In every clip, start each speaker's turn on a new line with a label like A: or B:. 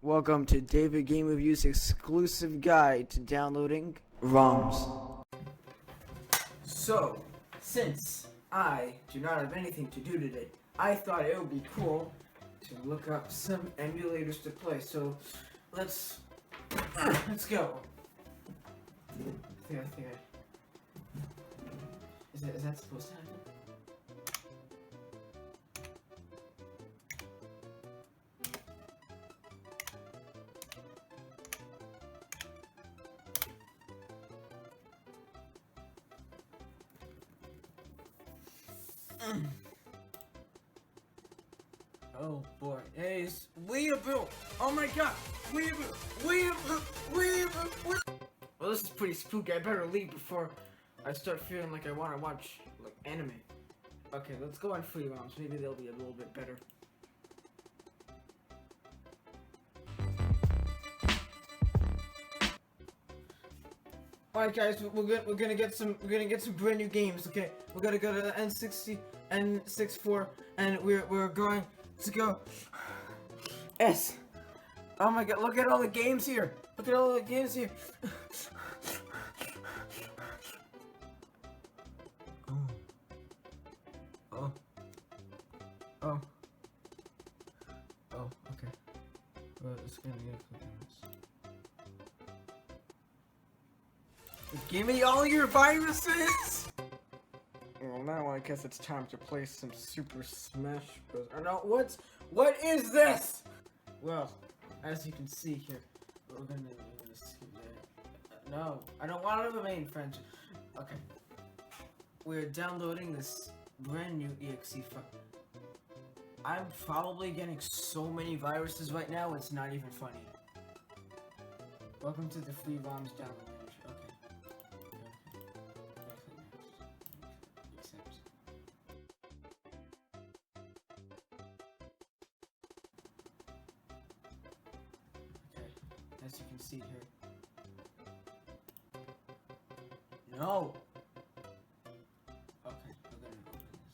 A: Welcome to DavidGameReviews' exclusive guide to downloading ROMs. So, since I do not have anything to do today, I thought it would be cool to look up some emulators to play. So, let's go. Is that supposed to happen? Oh boy, hey, it's Weeaboo! Oh my god! Weeaboo! Well, this is pretty spooky. I better leave before I start feeling like I want to watch, like, anime. Okay, let's go on free ROMs. Maybe they'll be a little bit better. Alright guys, we're gonna get some brand new games. Okay, we're gonna go to the N64, and we're going to go. S. Oh my god! Look at all the games here. Look at all the games here. Oh. Okay. Well, it's gonna get a click on this. Give me all your viruses! Well, now I guess it's time to play some Super Smash Bros. Or no, what is this? Well, as you can see here, we're gonna skip that. No, I don't want to remain friends. Okay. We're downloading this brand new exe file. I'm probably getting so many viruses right now, it's not even funny. Welcome to the free ROMs download manager. As you can see here. No! Okay, we're gonna open this.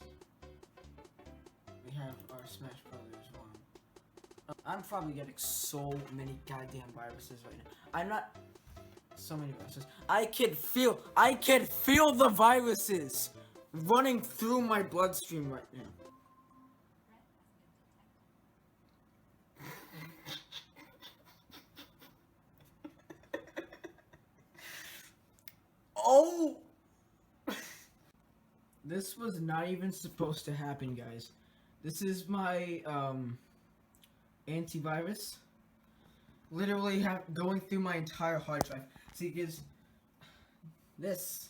A: We have our Smash Brothers one. I'm probably getting so many goddamn viruses right now. I'm not... So many viruses. I can feel the viruses running through my bloodstream right now. Oh! This was not even supposed to happen, guys. This is my antivirus. Literally going through my entire hard drive. See, kids, this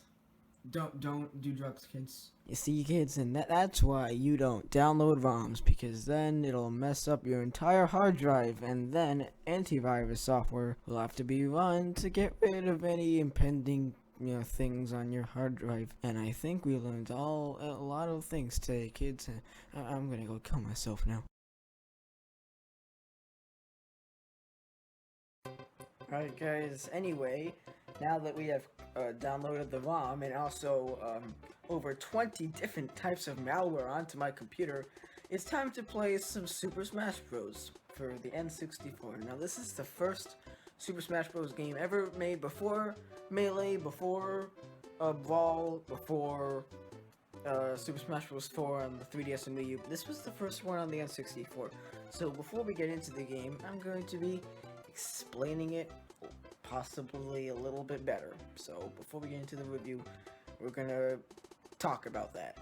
A: don't do drugs, kids. You see, kids, and that's why you don't download ROMs, because then it'll mess up your entire hard drive, and then antivirus software will have to be run to get rid of any impending things on your hard drive. And I think we learned a lot of things today, kids. I'm gonna go kill myself now. Alright guys, anyway, now that we have downloaded the ROM and also over 20 different types of malware onto my computer, it's time to play some Super Smash Bros. For the N64. Now this is the first Super Smash Bros. Game ever made before Melee, before Brawl, before Super Smash Bros. 4 on the 3DS and Wii U. This was the first one on the N64. So before we get into the game, I'm going to be explaining it possibly a little bit better. So before we get into the review, we're gonna talk about that.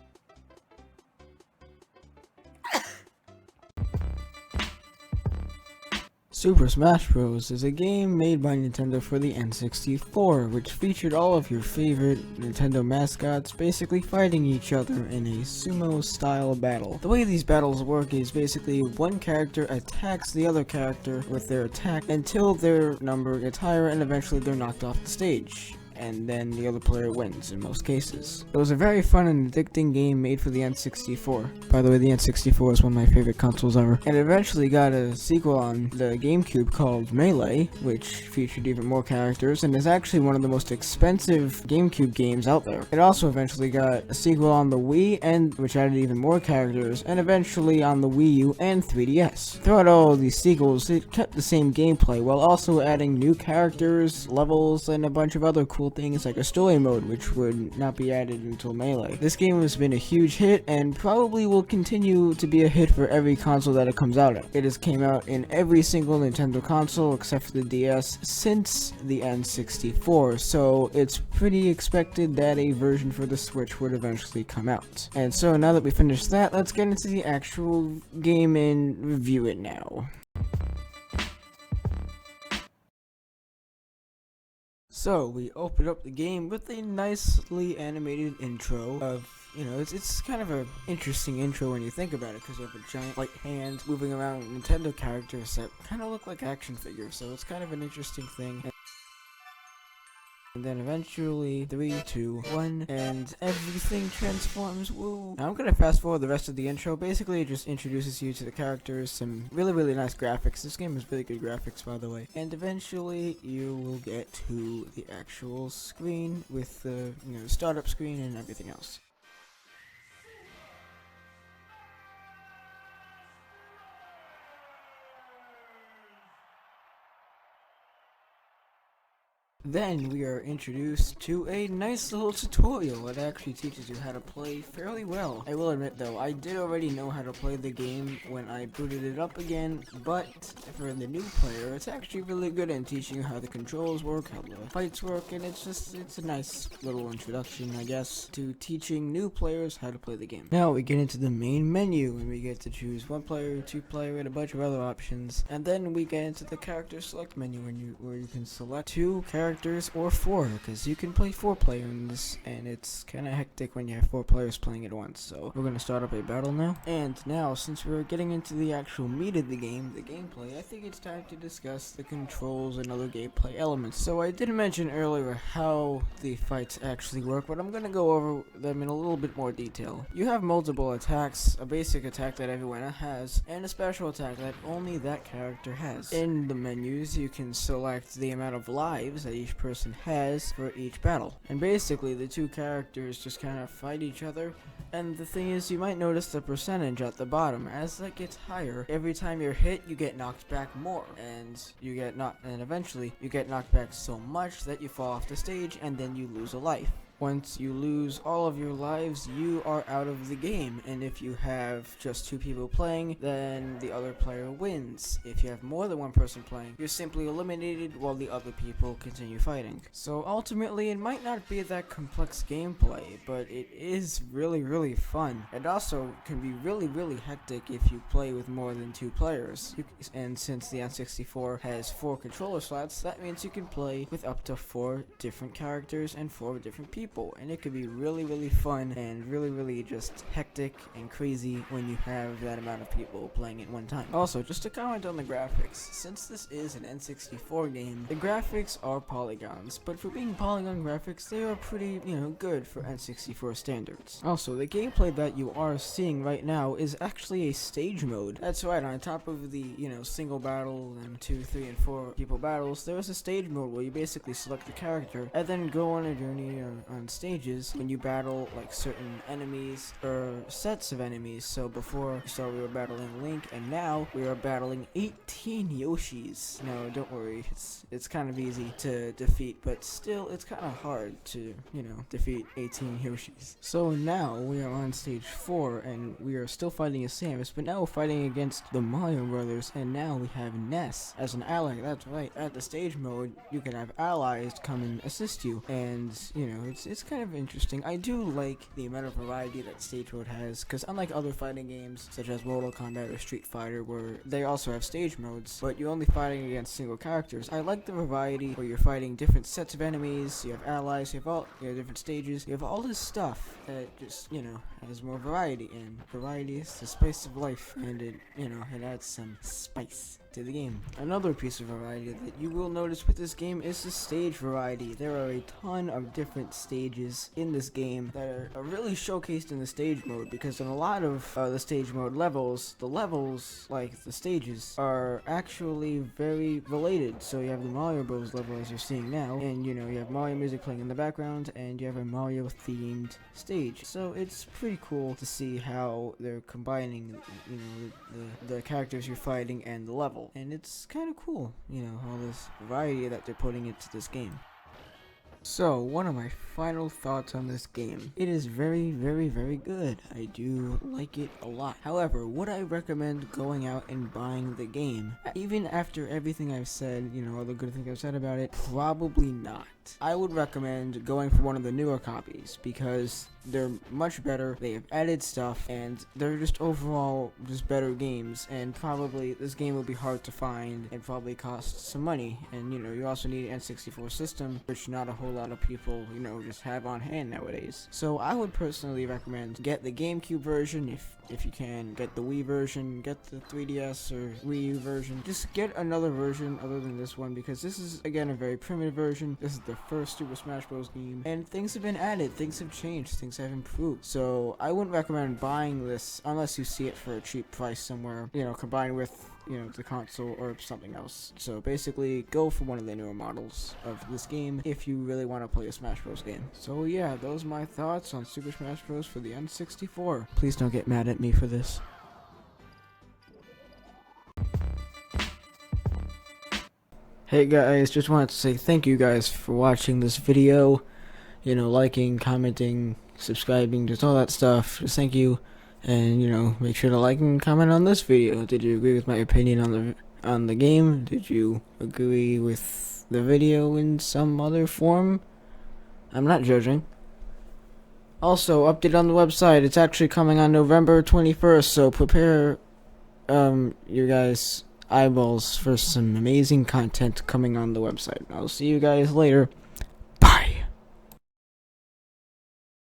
A: Super Smash Bros. Is a game made by Nintendo for the N64, which featured all of your favorite Nintendo mascots basically fighting each other in a sumo-style battle. The way these battles work is basically one character attacks the other character with their attack until their number gets higher and eventually they're knocked off the stage. and then the other player wins in most cases. It was a very fun and addicting game made for the N64. By the way, the N64 is one of my favorite consoles ever. And it eventually got a sequel on the GameCube called Melee, which featured even more characters, and is actually one of the most expensive GameCube games out there. It also eventually got a sequel on the Wii, which added even more characters, and eventually on the Wii U and 3DS. Throughout all of these sequels, it kept the same gameplay while also adding new characters, levels, and a bunch of other cool things like a story mode, which would not be added until Melee. This game has been a huge hit and probably will continue to be a hit for every console that it comes out in. It has came out in every single Nintendo console except for the DS since the N64, so it's pretty expected that a version for the Switch would eventually come out. And so now that we finished that, let's get into the actual game and review it now. So we open up the game with a nicely animated intro of, it's kind of an interesting intro when you think about it, because you have a giant white hand moving around Nintendo characters that kind of look like action figures, so it's kind of an interesting thing. And then eventually, 3, 2, 1, and everything transforms, woo! Now I'm gonna fast forward the rest of the intro. Basically, it just introduces you to the characters, some really nice graphics. This game has really good graphics, by the way. And eventually, you will get to the actual screen with the, startup screen and everything else. Then we are introduced to a nice little tutorial. It actually teaches you how to play fairly well. I will admit though, I did already know how to play the game when I booted it up again, but for the new player, it's actually really good in teaching you how the controls work, how the fights work, and it's a nice little introduction, I guess, to teaching new players how to play the game. Now we get into the main menu, and we get to choose 1 player, 2 player, and a bunch of other options. And then we get into the character select menu where you can select 2 characters or 4, because you can play 4 player in this, and it's kind of hectic when you have 4 players playing at once. So we're gonna start up a battle now. And now, since we're getting into the actual meat of the game, the gameplay, I think it's time to discuss the controls and other gameplay elements. So I did mention earlier how the fights actually work, but I'm gonna go over them in a little bit more detail. You have multiple attacks, a basic attack that everyone has, and a special attack that only that character has. In the menus, you can select the amount of lives that each person has for each battle. And basically, the 2 characters just kind of fight each other. And the thing is, you might notice the percentage at the bottom. As that gets higher, every time you're hit, you get knocked back more. And eventually, you get knocked back so much that you fall off the stage, and then you lose a life. Once you lose all of your lives, you are out of the game, and if you have just 2 people playing, then the other player wins. If you have more than 1 person playing, you're simply eliminated while the other people continue fighting. So ultimately, it might not be that complex gameplay, but it is really fun. It also can be really hectic if you play with more than 2 players. And since the N64 has 4 controller slots, that means you can play with up to 4 different characters and 4 different people. And it could be really fun and really just hectic and crazy when you have that amount of people playing at one time. Also, just to comment on the graphics, since this is an N64 game, the graphics are polygons, but for being polygon graphics, they are pretty, good for N64 standards. Also, the gameplay that you are seeing right now is actually a stage mode. That's right, on top of the, single battle and 2, 3, and 4 people battles, there is a stage mode where you basically select the character and then go on a journey on stages when you battle like certain enemies or sets of enemies. So before we started, we were battling Link, and now we are battling 18 Yoshis. No, don't worry, it's kind of easy to defeat, but still it's kind of hard to defeat 18 Yoshis. So now we are on stage 4, and we are still fighting as Samus, but now we're fighting against the Mario Brothers, and now we have Ness as an ally. That's right, at the stage mode you can have allies come and assist you, and it's kind of interesting. I do like the amount of variety that stage mode has, because unlike other fighting games such as Mortal Kombat or Street Fighter, where they also have stage modes, but you're only fighting against single characters, I like the variety where you're fighting different sets of enemies, you have allies, you have different stages, you have all this stuff that just, has more variety, and variety is the spice of life, and it adds some spice to the game. Another piece of variety that you will notice with this game is the stage variety. There are a ton of different stages in this game that are really showcased in the stage mode, because in a lot of the stage mode levels, the levels, like the stages, are actually very related. So you have the Mario Bros level as you're seeing now, and you have Mario music playing in the background, and you have a Mario themed stage. So it's pretty cool to see how they're combining, the characters you're fighting and the level, and it's kind of cool, all this variety that they're putting into this game. So, one of my final thoughts on this game. It is very, very, very good. I do like it a lot. However, would I recommend going out and buying the game? Even after everything I've said, all the good things I've said about it, probably not. I would recommend going for one of the newer copies, because they're much better, they have added stuff, and they're just overall just better games, and probably this game will be hard to find and probably cost some money. And you also need an N64 system, which not a whole lot of people just have on hand nowadays. So I would personally recommend get the GameCube version if you can, get the Wii version, get the 3DS or Wii U version. Just get another version other than this one, because this is again a very primitive version. This is the first Super Smash Bros. Game, and things have been added, things have changed, things have improved. So I wouldn't recommend buying this unless you see it for a cheap price somewhere, combined with the console or something else. So basically, go for one of the newer models of this game if you really want to play a Smash Bros. Game. So yeah, those are my thoughts on Super Smash Bros. For the N64. Please don't get mad at me for this. Hey guys, just wanted to say thank you guys for watching this video. Liking, commenting, subscribing, just all that stuff. Just thank you. And make sure to like and comment on this video. Did you agree with my opinion on the game? Did you agree with the video in some other form? I'm not judging. Also, update on the website. It's actually coming on November 21st, so prepare your guys' eyeballs for some amazing content coming on the website. I'll see you guys later.